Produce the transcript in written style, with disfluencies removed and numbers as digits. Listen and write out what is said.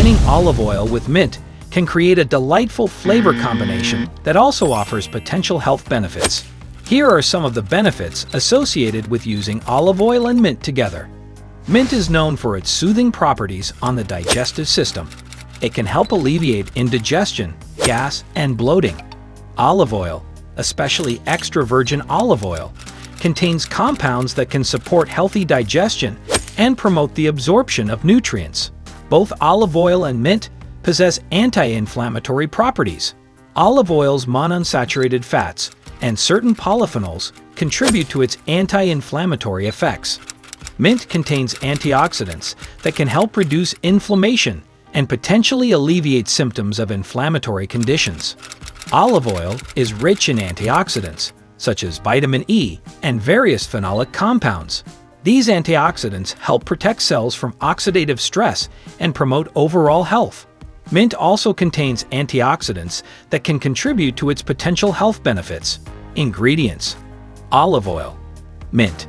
Combining olive oil with mint can create a delightful flavor combination that also offers potential health benefits. Here are some of the benefits associated with using olive oil and mint together. Mint is known for its soothing properties on the digestive system. It can help alleviate indigestion, gas, and bloating. Olive oil, especially extra virgin olive oil, contains compounds that can support healthy digestion and promote the absorption of nutrients. Both olive oil and mint possess anti-inflammatory properties. Olive oil's monounsaturated fats and certain polyphenols contribute to its anti-inflammatory effects. Mint contains antioxidants that can help reduce inflammation and potentially alleviate symptoms of inflammatory conditions. Olive oil is rich in antioxidants, such as vitamin E and various phenolic compounds. These antioxidants help protect cells from oxidative stress and promote overall health. Mint also contains antioxidants that can contribute to its potential health benefits. Ingredients: olive oil, mint,